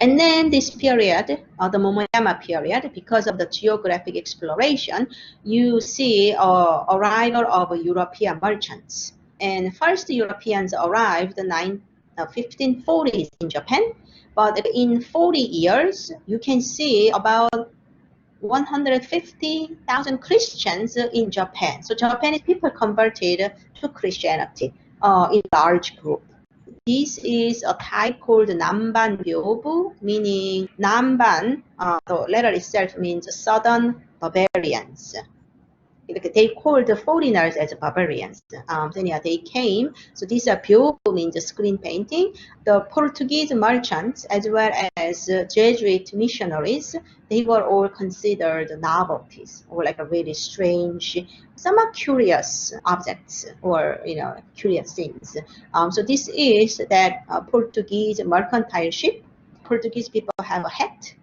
And then this period, the Momoyama period, because of the geographic exploration, you see arrival of European merchants. And first Europeans arrived in 1540s in Japan, but in 40 years, you can see about 150,000 Christians in Japan. So Japanese people converted to Christianity in large group. This is a type called Namban Byobu, meaning Namban, the letter itself means southern barbarians. They called the foreigners as barbarians. They came. So this Byobu means screen painting. The Portuguese merchants as well as Jesuit missionaries, they were all considered novelties or like a really strange, somewhat curious objects or curious things. So this is that Portuguese mercantile ship. Portuguese people have a hat.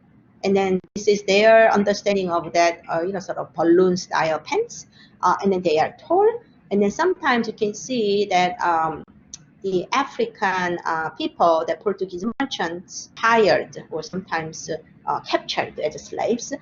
And then this is their understanding of that, sort of balloon style pants. And then they are tall. And then sometimes you can see that the African people, the Portuguese merchants hired or sometimes captured as slaves,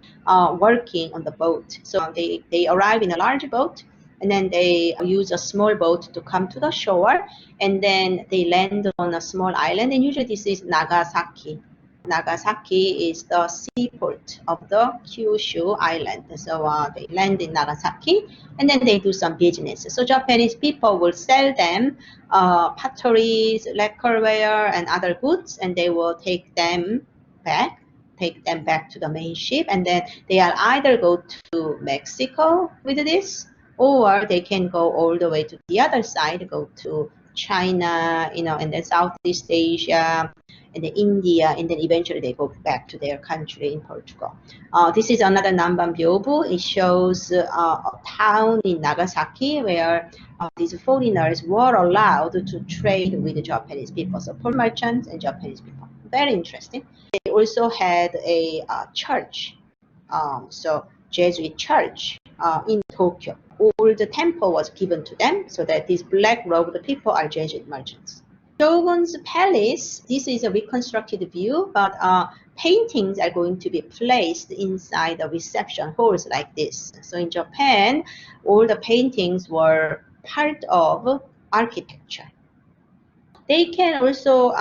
working on the boat. So they arrive in a large boat, and then they use a small boat to come to the shore, and then they land on a small island. And usually this is Nagasaki. Nagasaki is the seaport of the Kyushu island. So they land in Nagasaki and then they do some business. So Japanese people will sell them potteries, lacquerware, and other goods, and they will take them back to the main ship, and then they'll either go to Mexico with this, or they can go all the way to the other side, go to China, and then Southeast Asia, and then India, and then eventually they go back to their country in Portugal. This is another Namban Byobu. It shows a town in Nagasaki where these foreigners were allowed to trade with the Japanese people, so Pole merchants and Japanese people. Very interesting. They also had a church, so Jesuit church in Tokyo. All the temple was given to them, so that these black-robed people are Jesuit merchants. Shogun's palace, this is a reconstructed view, but paintings are going to be placed inside the reception halls like this. So in Japan, all the paintings were part of architecture. They can also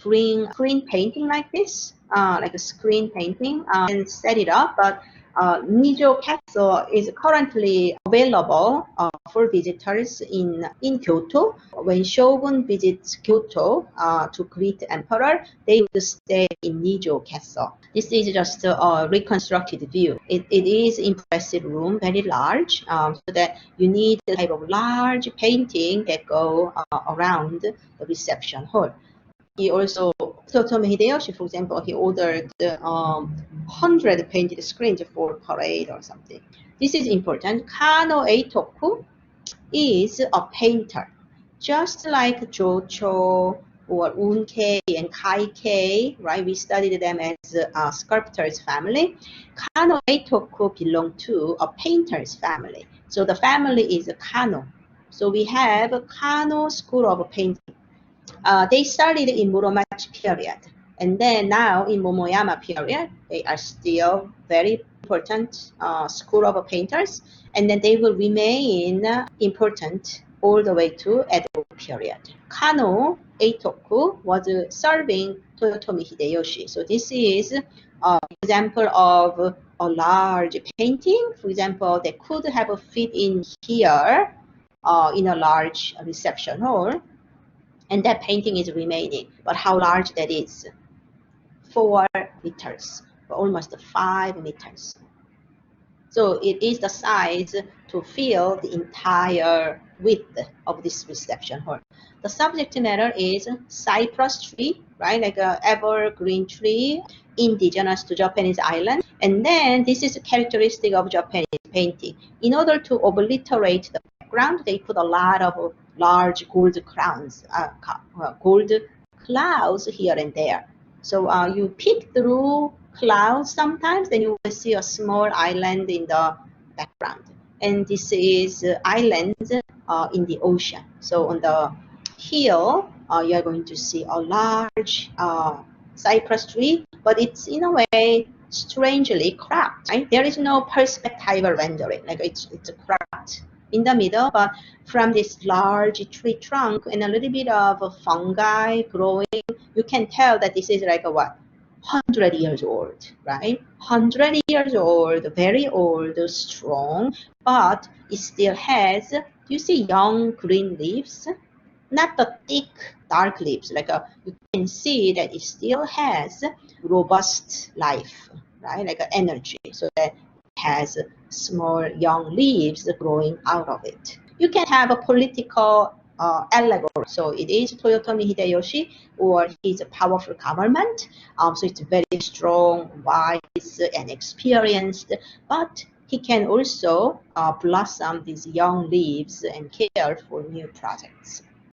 bring screen painting like this, like a screen painting, and set it up. But Nijo Castle is currently available for visitors in Kyoto. When Shogun visits Kyoto to greet the emperor, they would stay in Nijo Castle. This is just a reconstructed view. It is impressive room, very large, so that you need the type of large painting that go around the reception hall. He also, Toyotomi Hideyoshi, for example, he ordered 100 painted screens for parade or something. This is important. Kano Eitoku is a painter, just like Jocho or Unkei and Kaikei, right? We studied them as a sculptor's family. Kano Eitoku belong to a painter's family. So the family is Kano. So we have Kano School of Painting. They started in Muromachi period, and then now in Momoyama period, they are still very important school of painters, and then they will remain important all the way to Edo period. Kano Eitoku was serving Toyotomi Hideyoshi. So this is an example of a large painting. For example, they could have a fit in here in a large reception hall. And that painting is remaining, but how large that is? 4 meters, almost 5 meters. So it is the size to fill the entire width of this reception hall. The subject matter is cypress tree, right? Like an evergreen tree, indigenous to Japanese island. And then this is a characteristic of Japanese painting. In order to obliterate the background, they put a lot of large gold crowns, gold clouds here and there. So you peek through clouds sometimes, then you will see a small island in the background. And this is islands in the ocean. So on the hill, you are going to see a large cypress tree, but it's in a way strangely cracked. Right? There is no perspectival rendering, like it's cracked in the middle, but from this large tree trunk and a little bit of fungi growing, you can tell that this is like a what? 100 years old, right? 100 years old, very old, strong, but it still has, you see young green leaves, not the thick dark leaves, like you can see that it still has robust life, right? Like energy, so that it has small young leaves growing out of it. You can have a political allegory. So it is Toyotomi Hideyoshi or his powerful government. So it's very strong, wise, and experienced, but he can also blossom these young leaves and care for new projects.